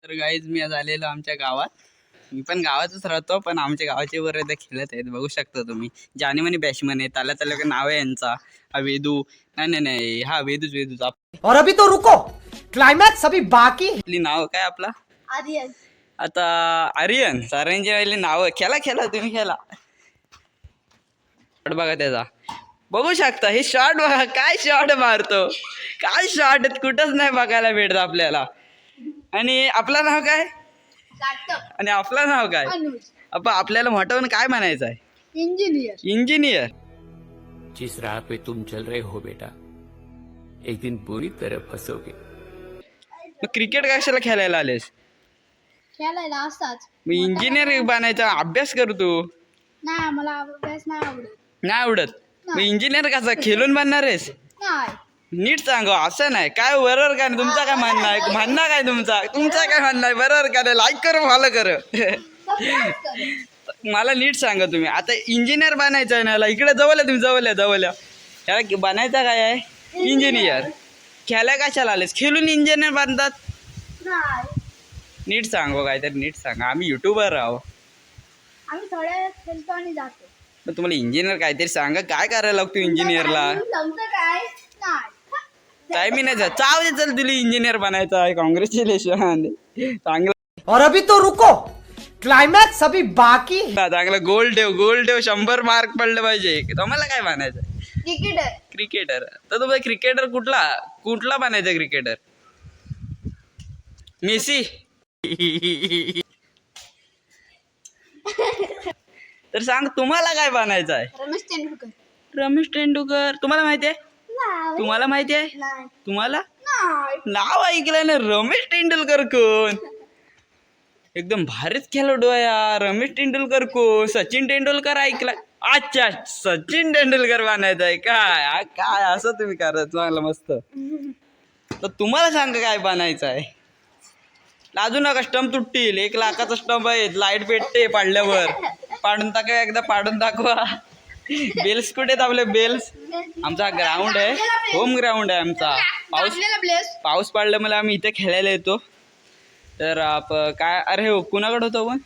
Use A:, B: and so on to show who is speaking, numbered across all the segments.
A: तर गाईज मी आज आलेलो आमच्या गावात. मी पण गावातच राहतो, पण आमच्या गावाचे वर इथे खेळत आहेत, बघू शकता तुम्ही. जानेमनी बॅट्समन आहे, त्याला नाव आहे यांचा. हा वेदू, नाही हा वेदूच.
B: और अभी तो रुको, क्लाइमैक्स अभी बाकी.
A: आपली नाव काय आपला
C: आर्यन.
A: आता आर्यन. सारांची वाली नाव. खेळा तुम्ही खेळा. शॉट बघा त्याचा, बघू शकता. हे शॉट बघा, काय शॉट मारतो, काय शॉट कुठंच नाही बघायला भेटत आपल्याला. आणि आपलं नाव काय? आणि आपलं नाव काय?
C: अनुज.
A: आपल्याला मोठं काय म्हणायचं आहे? इंजिनियर.
D: जिस राह पे तुम चल रहे हो बेटा, एक दिन बुरी तरह फंसोगे.
A: मग क्रिकेट कशाला खेळायला आलेस?
C: खेळायला असताच.
A: मग इंजिनियर बनायचा अभ्यास कर तू.
C: नाही, मला अभ्यास नाही आवडत.
A: नाही आवडत? मग इंजिनियर कसा खेळून बनणार आहेस?
C: नाही.
A: नीट सांगा, असं नाही काय. बरोबर का? तुमचा काय म्हणणं आहे? म्हणणं काय तुमचा काय म्हणणं आहे? बरोबर का? लाईक कर, फॉलो कर. मला नीट सांगा तुम्ही. आता इंजिनियर बनायचं आहे ना, इकडे जवळ तुम्ही जवळ याला बनायचं काय आहे? इंजिनियर. खेळायला कशाला आलेस? खेळून इंजिनियर बनतात?
C: नाही.
A: नीट सांगू, काहीतरी नीट सांगा. आम्ही युट्यूबर आहो.
C: आम्ही थोड्या वेळात खेळतो आणि जातो.
A: पण तुम्हाला इंजिनियर काहीतरी सांगा, काय करायला लागतो इंजिनियरला?
C: जमतं काय? नाही.
A: काय मी नाही जात. चाव दे, चल तुला इंजिनियर बनायचं आहे. कॉंग्रॅच्युलेशन, चांगलं.
B: और अभी तो रुको, क्लाइमैक्स अभी बाकी.
A: चांगलं. गोल ठेव 100 मार्क पडले पाहिजे. तुम्हाला काय बनायचं? क्रिकेटर. तर तुम्हाला क्रिकेटर कुठला बनायचं? Cricketer Messi. तर सांग, तुम्हाला काय बनायचं आहे? रमेश तेंडुलकर. तुम्हाला माहिती आहे? तुम्हाला माहिती आहे?
C: नाही.
A: तुम्हाला
C: नाही.
A: नाव ऐकलं ना, रमेश तेंडुलकर कोण? एकदम भारीच खेळाडू आहे यार. रमेश तेंडुलकर कोण? सचिन तेंडुलकर ऐकला? अच्छा, सचिन तेंडुलकर बनायचं आहे काय? काय असं तुम्ही करा, चांगलं मस्त. तर तुम्हाला सांगा काय बनायचं आहे? लाजू नका, स्टंप तुटतील. 1 लाखाचा स्टंप आहे, लाईट पेटते पाडल्यावर. पाडून टाका, एकदा पाडून दाखवा. बेल्स कुठे आहेत आपले? बेल्स. आमचा ग्राउंड आहे, होम ग्राउंड आहे आमचा. पाऊस पडला मला, आम्ही इथे खेळायला येतो. तर काय, अरे हो, कुणाकडे होतो पण?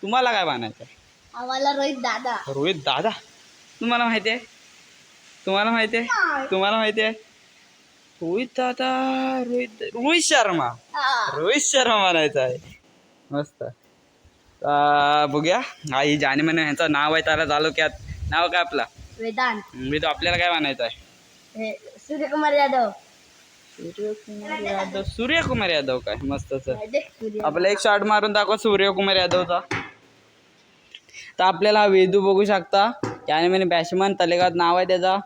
A: तुम्हाला काय बनायचं आहे?
C: आम्हाला रोहित दादा.
A: तुम्हाला माहिती आहे? तुम्हाला माहिती आहे? रोहित शर्मा म्हणायचं आहे. मस्त. बघूया. आई जाने म्हणे ह्यांचं नाव आहे, त्याला तालुक्यात. नाव काय आपला?
C: वेदांत.
A: मी तो आपल्याला काय म्हणायचं आहे?
C: सूर्यकुमार यादव.
A: सूर्यकुमार यादव काय मस्तच. आपला एक शॉट मारून दाखवा सूर्यकुमार यादवचा. तर आपल्याला हा वेदू बघू शकता, याने म्हणे बॅट्समन, तलेगावात नाव आहे त्याचा.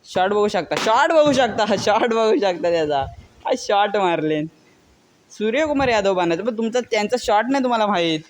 A: शॉट बघू शकता त्याचा. काय शॉट मारले. सूर्यकुमार यादव बनायचं, पण त्यांचा शॉट नाही तुम्हाला माहीत.